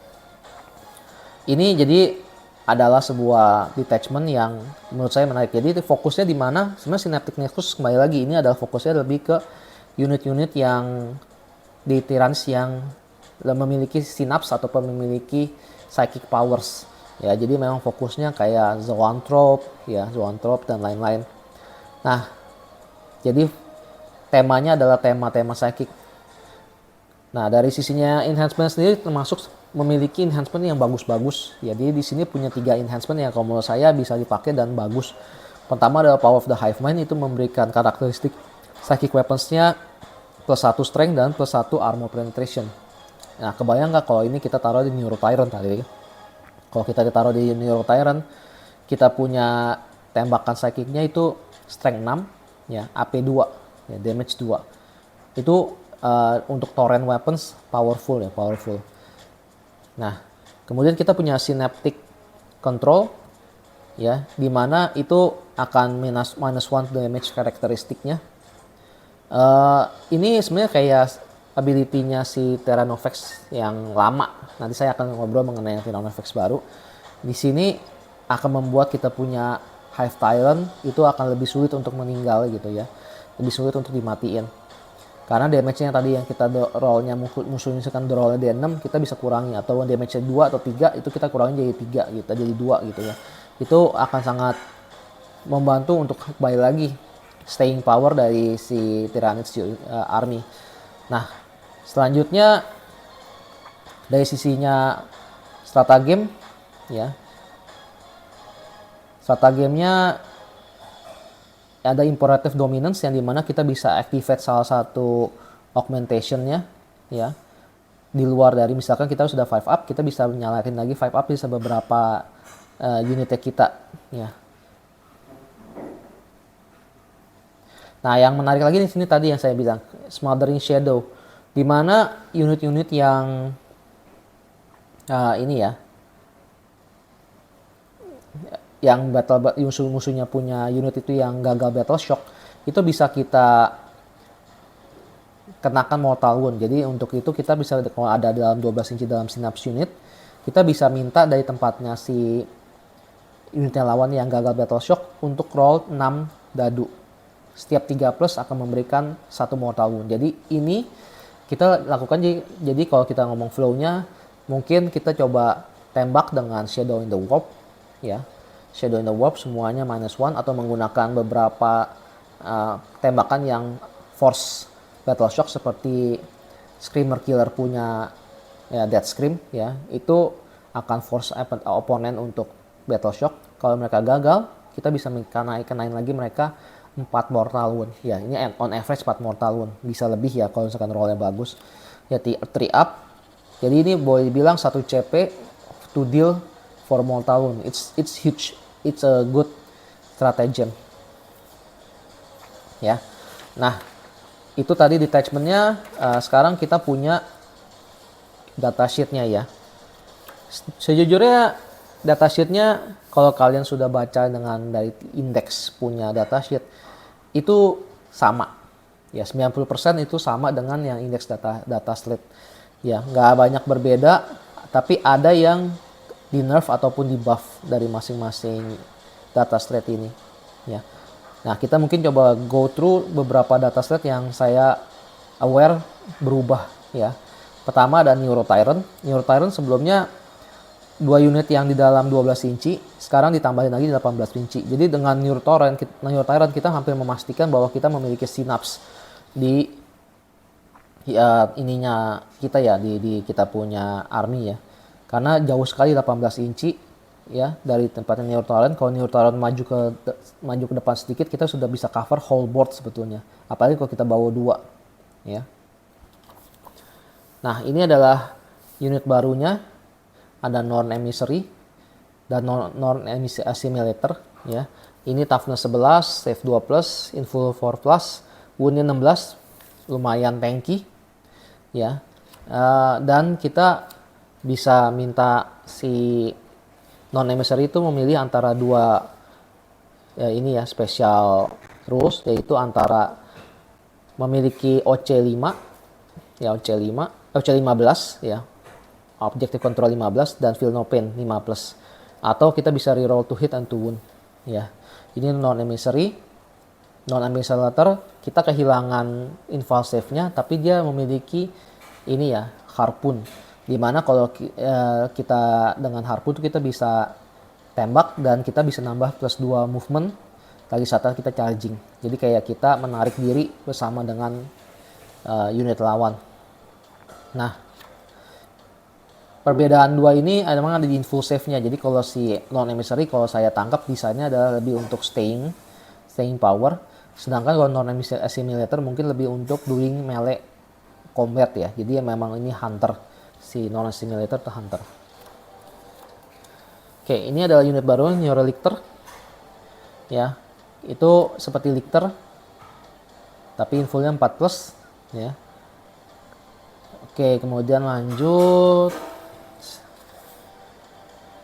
[SPEAKER 1] ini jadi adalah sebuah detachment yang menurut saya menarik. Jadi fokusnya di mana? Sebenarnya Synaptic Nexus kembali lagi ini adalah fokusnya lebih ke unit-unit yang di Tyranids yang memiliki synapse ataupun memiliki psychic powers Ya, jadi memang fokusnya kayak zoanthrope, ya, zoanthrope dan lain-lain. Nah, jadi temanya adalah tema-tema psychic. Nah, dari sisinya enhancement sendiri termasuk memiliki enhancement yang bagus-bagus. Jadi di sini punya 3 enhancement yang kalau menurut saya bisa dipakai dan bagus. Pertama adalah Power of the Hive Mind, itu memberikan karakteristik psychic weapons-nya +1 strength dan +1 armor penetration. Nah, kebayang nggak kalau ini kita taruh di Neuro Tyrant tadi? Kalau kita ditaruh di Neuro Tyrant, kita punya tembakan psychic-nya itu strength 6, ya, AP 2, ya, damage 2. Itu untuk torrent weapons powerful, ya, powerful. Nah, kemudian kita punya synaptic control, ya, dimana itu akan -1 damage karakteristiknya. Ini sebenarnya kayak ability-nya si Terranovex yang lama. Nanti saya akan ngobrol mengenai Terranovex baru. Di sini akan membuat kita punya Hive Tyrant itu akan lebih sulit untuk meninggal gitu ya. Lebih sulit untuk dimatiin. Karena damage-nya tadi yang kita roll-nya musuhnya misalkan roll-nya D6, kita bisa kurangi, atau damage-nya 2 atau 3 itu kita kurangi jadi 3 gitu, jadi 2 gitu ya. Itu akan sangat membantu untuk kembali lagi staying power dari si Tyranids army. Nah, selanjutnya dari sisinya stratagem, ya. Stratagemnya ada imperative dominance yang dimana kita bisa activate salah satu augmentation-nya, ya. Di luar dari misalkan kita sudah 5 up, kita bisa nyalain lagi 5 up bisa beberapa unitnya kita, ya. Nah, yang menarik lagi di sini tadi yang saya bilang Smothering Shadow, di mana unit-unit yang ini ya, yang musuhnya punya unit itu yang gagal battle shock, itu bisa kita kenakan mortal wound. Jadi untuk itu kita bisa, kalau ada dalam 12 inci dalam synapse unit, kita bisa minta dari tempatnya si unitnya lawan yang gagal battle shock untuk roll 6 dadu. Setiap 3 plus akan memberikan 1 mortal wound. Jadi ini kita lakukan, jadi kalau kita ngomong flow-nya, mungkin kita coba tembak dengan Shadow in the Warp, ya. Shadow in the Warp semuanya -1 atau menggunakan beberapa tembakan yang force battle shock seperti Screamer Killer punya, ya, Death Scream, ya. Itu akan force opponent untuk battle shock. Kalau mereka gagal, kita bisa kenain lagi mereka 4 mortal wound. Ya, ini on average 4 mortal wound. Bisa lebih ya kalau misalkan rollnya bagus. Ya, 3 up. Jadi ini boleh dibilang 1 CP to deal for mortal wound. It's huge. It's a good stratagem. Ya. Nah, itu tadi detachment-nya. Sekarang kita punya datasheet-nya, ya. Sejujurnya datasheet-nya kalau kalian sudah baca dengan dari indeks punya datasheet itu sama, ya, 90% itu sama dengan yang indeks data slate, ya, nggak banyak berbeda, tapi ada yang di nerf ataupun di buff dari masing-masing data slate ini, ya. Nah, kita mungkin coba go through beberapa data slate yang saya aware berubah, ya. Pertama ada Neuro Tyrant. Neuro Tyrant sebelumnya 2 unit yang di dalam 12 inci, sekarang ditambahin lagi di 18 inci. Jadi dengan Neuro Tyrant kita hampir memastikan bahwa kita memiliki synapse di ininya kita, ya, di kita punya army, ya. Karena jauh sekali 18 inci, ya, dari tempatnya Neuro Tyrant. Kalau Neuro Tyrant maju ke depan sedikit, kita sudah bisa cover whole board sebetulnya. Apalagi kalau kita bawa 2, ya. Nah, ini adalah unit barunya. Ada Norn Emissary dan Norn Assimilator, ya. Ini toughness 11, save 2+, info 4+, woundnya 16, lumayan tanky, ya. Dan kita bisa minta si Norn Emissary itu memilih antara 2, ya, ini ya, special rules, yaitu antara memiliki OC5, ya, OC15, ya, Objective Control 15 dan Feel No Pain 5+. Atau kita bisa reroll to hit and to wound, ya. Ini non emissary, non emissalator, kita kehilangan invulsive-nya tapi dia memiliki ini, ya, harpoon. Dimana kalau kita dengan harpu itu kita bisa tembak dan kita bisa nambah plus 2 movement lagi saat kita charging. Jadi kayak kita menarik diri bersama dengan unit lawan. Nah, perbedaan dua ini memang ada di full save-nya. Jadi kalau si non-emissary, kalau saya tangkap desainnya adalah lebih untuk staying power. Sedangkan kalau non-assimilator mungkin lebih untuk doing melee combat ya. Jadi ya memang ini hunter, si non-assimilator itu hunter. Oke, ini adalah unit baru, Neurolictor. Ya, itu seperti Lictor, tapi infulnya 4+. Ya. Oke, kemudian lanjut.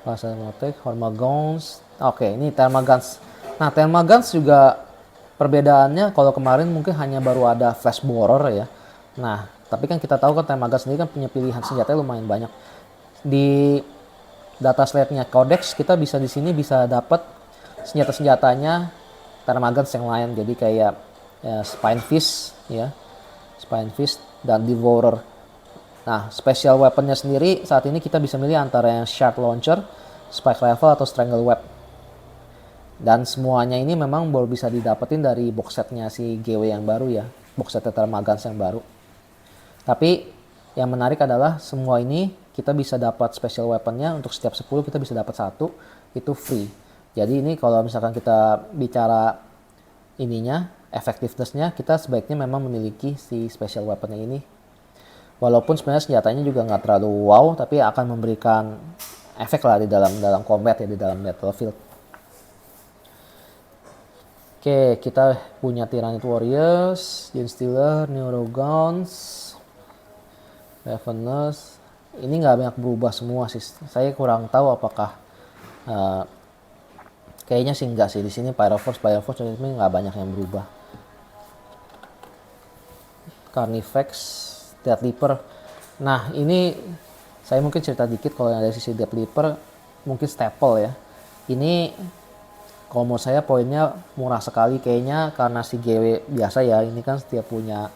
[SPEAKER 1] Pasal Motek, Hormagaunts. Oke, ini Thermagants. Nah, Thermagants juga perbedaannya kalau kemarin mungkin hanya baru ada flash borer ya. Nah, tapi kan kita tahu kan Thermagants sendiri kan punya pilihan senjata lumayan banyak. Di data slate-nya Codex kita bisa di sini bisa dapat senjata-senjatanya Thermagants yang lain. Jadi kayak Spinefist ya. Spinefist dan Devourer. Nah, special weaponnya sendiri saat ini kita bisa milih antara yang Shard Launcher, Spike Rifle, atau Strangle Web. Dan semuanya ini memang baru bisa didapetin dari box setnya si GW yang baru ya, box set Thermagants yang baru. Tapi yang menarik adalah semua ini kita bisa dapat special weaponnya untuk setiap 10 kita bisa dapat 1, itu free. Jadi ini kalau misalkan kita bicara ininya, effectiveness-nya, kita sebaiknya memang memiliki si special weaponnya ini. Walaupun sebenarnya senjatanya juga nggak terlalu wow, tapi akan memberikan efek lah di dalam combat ya, di dalam battlefield. Oke, kita punya Tyranid Warriors, Genestealer, Neurogaunts, Ravenous. Ini nggak banyak berubah semua sih. Saya kurang tahu apakah kayaknya sih enggak sih. Di sini Pyroforce ini nggak banyak yang berubah. Carnifex, Death Leaper. Nah, ini saya mungkin cerita dikit kalau yang dari sisi Death Leaper mungkin staple ya. Ini kalau menurut saya poinnya murah sekali kayaknya karena si GW biasa ya. Ini kan setiap punya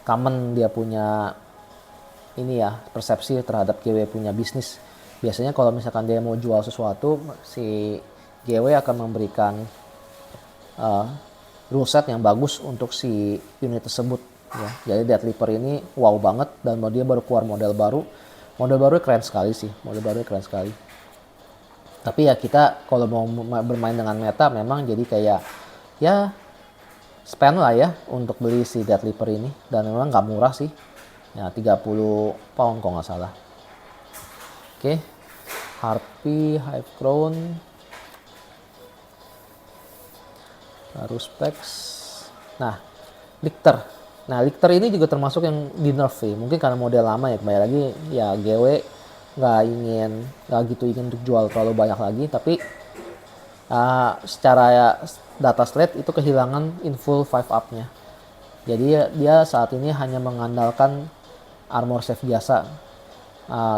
[SPEAKER 1] common dia punya ini ya persepsi terhadap GW punya bisnis. Biasanya kalau misalkan dia mau jual sesuatu si GW akan memberikan rule set yang bagus untuk si unit tersebut. Ya, jadi Death Leaper ini wow banget dan dia baru keluar model baru. Model baru keren sekali sih, Tapi ya kita kalau mau bermain dengan meta memang jadi kayak ya spend lah ya untuk beli si Death Leaper ini dan memang nggak murah sih. Ya 30 pound kalau nggak salah. Oke. Harpy, Hive Crown. Baru specs. Nah, Lictor. Nah, Lictor ini juga termasuk yang di nerf sih. Mungkin karena model lama ya, kembali lagi ya GW nggak gitu ingin untuk jual terlalu banyak lagi. Tapi secara data slate itu kehilangan inful 5 up-nya. Jadi dia saat ini hanya mengandalkan armor save biasa.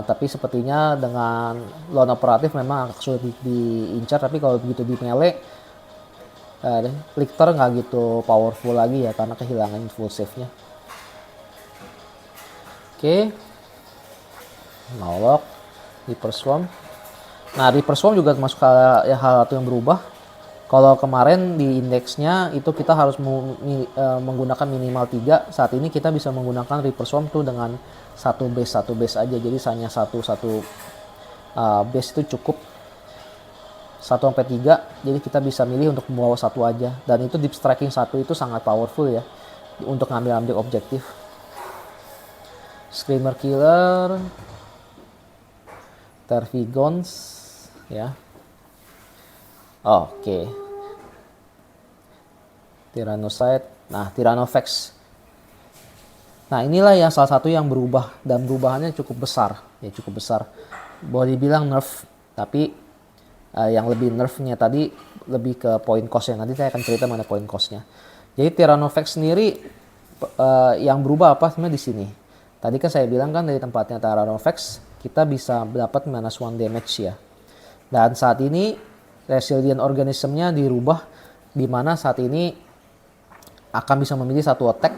[SPEAKER 1] Tapi sepertinya dengan lone operatif memang agak sulit diincar. Tapi kalau begitu di melee, Lictor nggak gitu powerful lagi ya karena kehilangan full save-nya. Oke. Nolok, Reaper Swarm. Nah, Reaper Swarm juga termasuk hal satu yang berubah. Kalau kemarin di indeksnya itu kita harus menggunakan minimal 3. Saat ini kita bisa menggunakan Reaper Swarm tuh dengan satu base aja. Jadi hanya satu base itu cukup. 1-3, jadi kita bisa milih untuk membawa satu aja. Dan itu deep striking 1 itu sangat powerful ya untuk ngambil objektif. Screamer Killer, Tervigons ya. Oke. Tyrannosaurus. Nah, Tyrannofax. Nah, inilah yang salah satu yang berubah dan perubahannya cukup besar. Ya, cukup besar. Boleh dibilang nerf, tapi yang lebih nerfnya tadi lebih ke point cost-nya. Nanti saya akan cerita mana point cost-nya. Jadi Tyrannofax sendiri yang berubah apa sebenarnya di sini. Tadi kan saya bilang kan dari tempatnya Tyrannofax kita bisa dapat -1 damage ya. Dan saat ini resilient organismnya dirubah di mana saat ini akan bisa memilih satu attack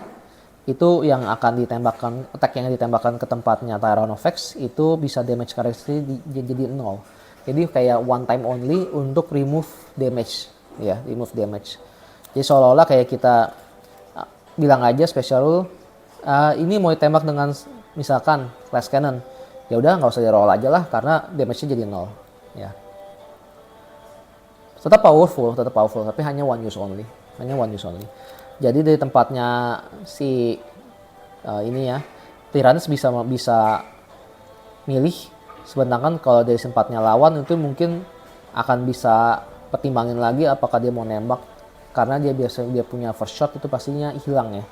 [SPEAKER 1] itu yang akan ditembakkan, attack yang ditembakkan ke tempatnya Tyrannosaurus itu bisa damage karakteristik jadi 0. Jadi kayak one time only untuk remove damage, ya, remove damage. Jadi seolah-olah kayak kita bilang aja special rule, ini mau ditembak dengan misalkan flash cannon, ya udah nggak usah di roll aja lah karena damage-nya jadi 0, ya. Tetap powerful, tapi hanya one use only, Jadi dari tempatnya si ini ya, Tyranids bisa milih. Sedangkan kalau dari tempatnya lawan itu mungkin akan bisa pertimbangin lagi apakah dia mau nembak, karena dia punya first shot itu pastinya hilang ya.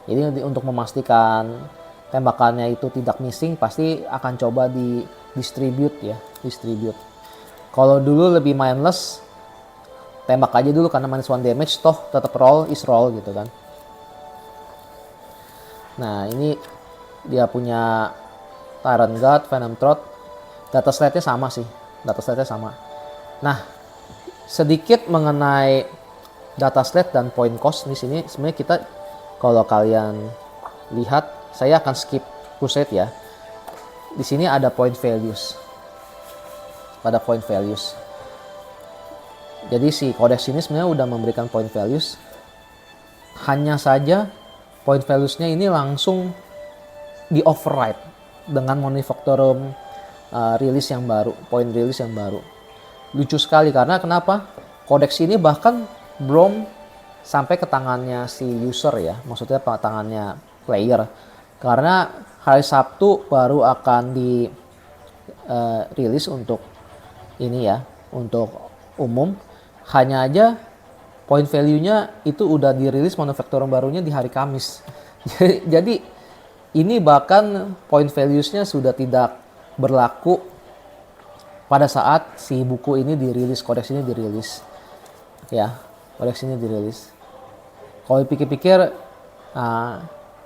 [SPEAKER 1] Jadi untuk memastikan tembakannya itu tidak missing, pasti akan coba di distribute. Kalau dulu lebih mindless, tembak aja dulu karena minus 1 damage, toh tetap roll gitu kan. Nah ini dia punya Tyrant Guard, Venom Throat, data slate-nya sama sih, Nah sedikit mengenai data slate dan point cost di sini. Sebenarnya kita, kalau kalian lihat, saya akan skip crusade ya. Di sini ada point values. Jadi si codex ini sebenarnya udah memberikan point values. Hanya saja point values-nya ini langsung di override dengan Manufactorum release yang baru, point release yang baru. Lucu sekali karena kenapa? Codex ini bahkan belum sampai ke tangannya si user ya, maksudnya tangannya player. Karena hari Sabtu baru akan di rilis untuk ini ya, untuk umum. Hanya aja point value-nya itu udah dirilis Manufactorum barunya di hari Kamis. Jadi ini bahkan point values-nya sudah tidak berlaku pada saat si buku ini dirilis, kodeks ini dirilis. Ya, kodeks ini dirilis. Kalau dipikir-pikir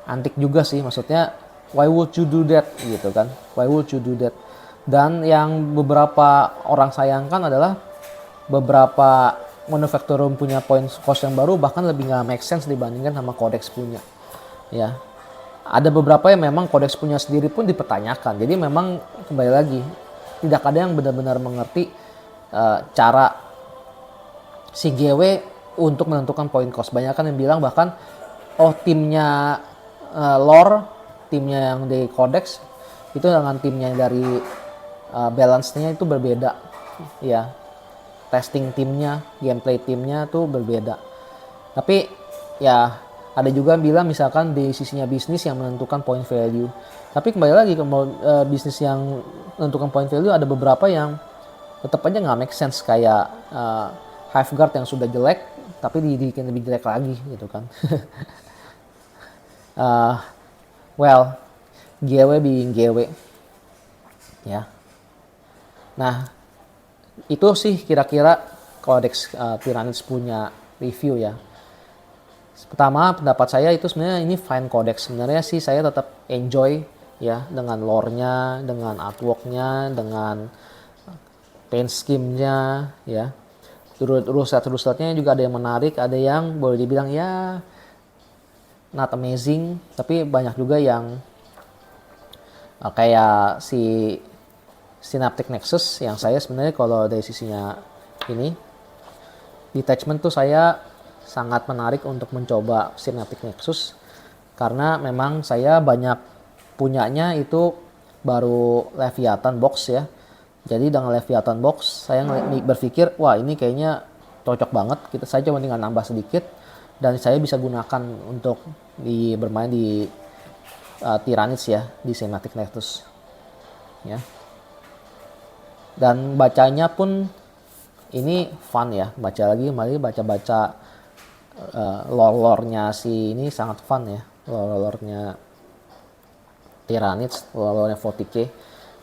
[SPEAKER 1] antik juga sih, maksudnya why would you do that gitu kan? Dan yang beberapa orang sayangkan adalah beberapa Manufactorum punya point cost yang baru bahkan lebih nggak make sense dibandingkan sama Codex punya. Ya, ada beberapa yang memang Codex punya sendiri pun dipertanyakan. Jadi memang kembali lagi tidak ada yang benar-benar mengerti cara si GW untuk menentukan point cost. Banyak kan yang bilang bahkan timnya lore, timnya yang di Codex itu dengan timnya dari balance-nya itu berbeda. Ya, testing timnya, gameplay timnya tuh berbeda. Tapi ya ada juga yang bilang misalkan di sisinya bisnis yang menentukan point value. Tapi kembali lagi ke bisnis yang menentukan point value, ada beberapa yang tetap aja nggak make sense, kayak Hive Guard yang sudah jelek tapi dibikin lebih jelek lagi gitu kan. Well, GW being GW ya. Nah itu sih kira-kira Codex Tyranids punya review ya. Pertama, pendapat saya itu sebenarnya ini fine Codex. Sebenarnya sih saya tetap enjoy ya dengan lore-nya, dengan artwork-nya, dengan paint scheme-nya ya. Rules-nya juga ada yang menarik, ada yang boleh dibilang ya not amazing, tapi banyak juga yang kayak si Synaptic Nexus yang saya sebenarnya kalau dari sisinya ini detachment tuh saya sangat menarik untuk mencoba Synaptic Nexus karena memang saya banyak punyanya itu baru Leviathan box ya. Jadi dengan Leviathan box saya berpikir wah ini kayaknya cocok banget, saya cuma tinggal nambah sedikit dan saya bisa gunakan untuk bermain di Tyranids ya, di Synaptic Nexus ya. Dan bacanya pun ini fun ya, mari baca lore-nya si ini sangat fun ya, lore-nya Tyranids, lore-nya 40K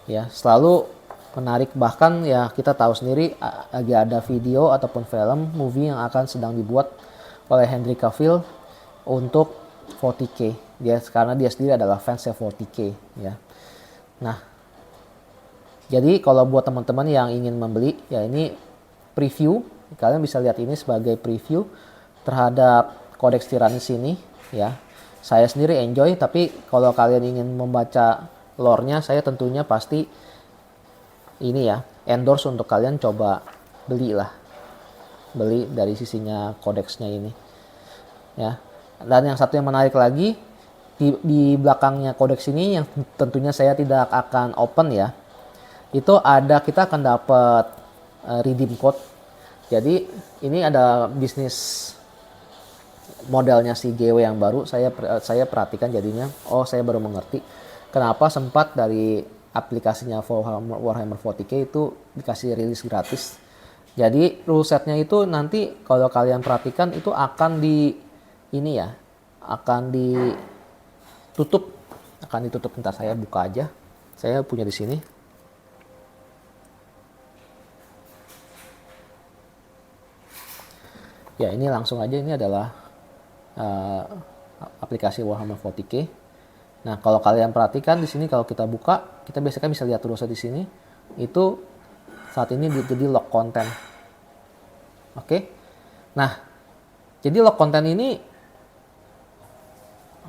[SPEAKER 1] ya, selalu menarik. Bahkan ya kita tahu sendiri lagi ada video ataupun film movie yang akan sedang dibuat oleh Henry Cavill untuk 40K karena dia sendiri adalah fansnya 40K ya. Nah jadi kalau buat teman-teman yang ingin membeli, ya ini preview. Kalian bisa lihat ini sebagai preview terhadap Codex Tyranids ini, ya. saya sendiri enjoy, tapi kalau kalian ingin membaca lore-nya, saya tentunya pasti ini ya, endorse untuk kalian coba beli dari sisinya kodeksnya ini ya. Dan yang satu yang menarik lagi, di belakangnya kodeks ini yang tentunya saya tidak akan open ya, itu kita akan dapat redeem code. Jadi ini ada bisnis modelnya si GW yang baru, saya perhatikan jadinya, saya baru mengerti kenapa sempat dari aplikasinya Warhammer 40K itu dikasih rilis gratis. Jadi rule setnya itu nanti kalau kalian perhatikan itu akan ditutup. Bentar saya buka aja. Saya punya di sini. Ya, ini langsung aja, ini adalah aplikasi Warhammer 40K. Nah, kalau kalian perhatikan di sini, kalau kita buka, kita biasanya bisa lihat terus di sini. Itu saat ini jadi log content. Oke. Nah, jadi log content ini,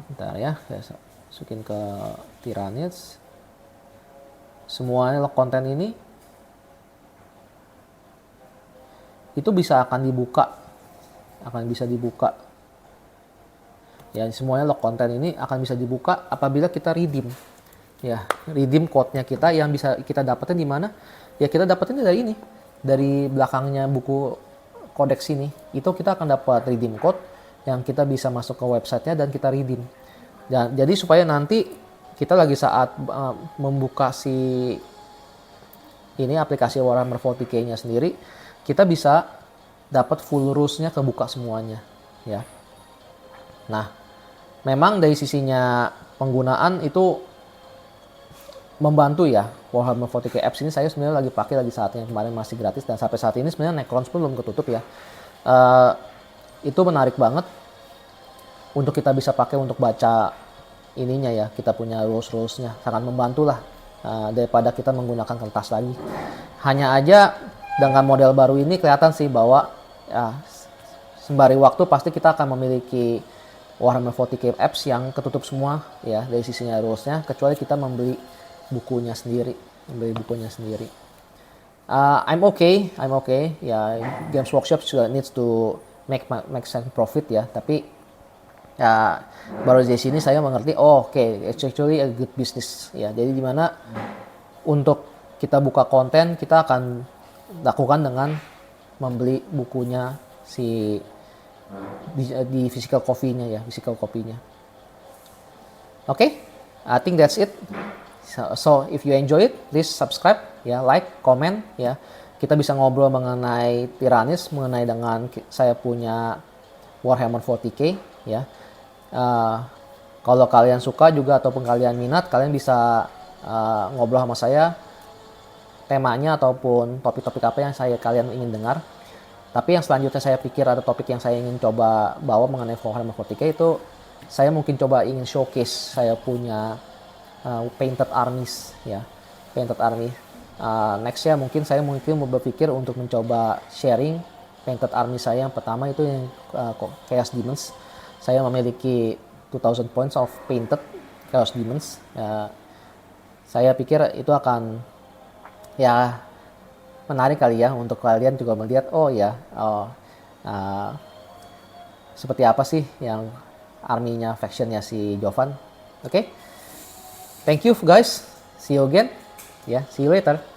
[SPEAKER 1] bentar ya, saya masukin ke Tyranids. Semuanya log content ini itu bisa bisa dibuka. Ya, semuanya log content ini akan bisa dibuka apabila kita redeem. Ya, redeem code-nya kita yang bisa kita dapetin di mana? Ya, kita dapetin dari ini. Dari belakangnya buku kodeks ini. Itu kita akan dapat redeem code yang kita bisa masuk ke websitenya dan kita redeem. Dan jadi supaya nanti kita lagi saat membuka ini aplikasi Warhammer 40K-nya sendiri, kita bisa dapat full rules-nya kebuka semuanya, ya. Nah, memang dari sisinya penggunaan itu membantu ya. Warhammer 40K apps ini saya sebenarnya lagi pakai lagi saatnya, kemarin masih gratis, dan sampai saat ini sebenarnya Necrons pun belum ketutup ya. Itu menarik banget untuk kita bisa pakai untuk baca ininya ya, kita punya rules-rulesnya, sangat membantu lah daripada kita menggunakan kertas lagi. Hanya aja dengan model baru ini kelihatan sih bahwa ya, sembari waktu pasti kita akan memiliki Warhammer 40K apps yang ketutup semua ya dari sisinya rules-nya, kecuali kita membeli bukunya sendiri. I'm okay ya. Games Workshop juga needs to make sense profit ya, tapi ya baru dari sini saya mengerti it's actually a good business ya. Jadi dimana untuk kita buka konten kita akan lakukan dengan membeli bukunya di physical copy-nya. Okay? I think that's it. So if you enjoy it, please subscribe ya, like, comment ya. Kita bisa ngobrol mengenai Tyranids, mengenai dengan saya punya Warhammer 40K ya. Kalau kalian suka juga ataupun kalian minat, kalian bisa ngobrol sama saya temanya ataupun topik-topik apa yang kalian ingin dengar. Tapi yang selanjutnya saya pikir ada topik yang saya ingin coba bawa mengenai Warhammer 40K itu, saya mungkin coba ingin showcase saya punya painted armies ya, painted army. Nextnya mungkin saya berpikir untuk mencoba sharing painted army saya. Yang pertama itu yang Chaos Demons. Saya memiliki 2000 points of painted Chaos Demons. Saya pikir itu akan ya menarik kali ya untuk kalian juga melihat seperti apa sih yang arminya factionnya si Jovan. Oke. Thank you guys. See you again. See you later.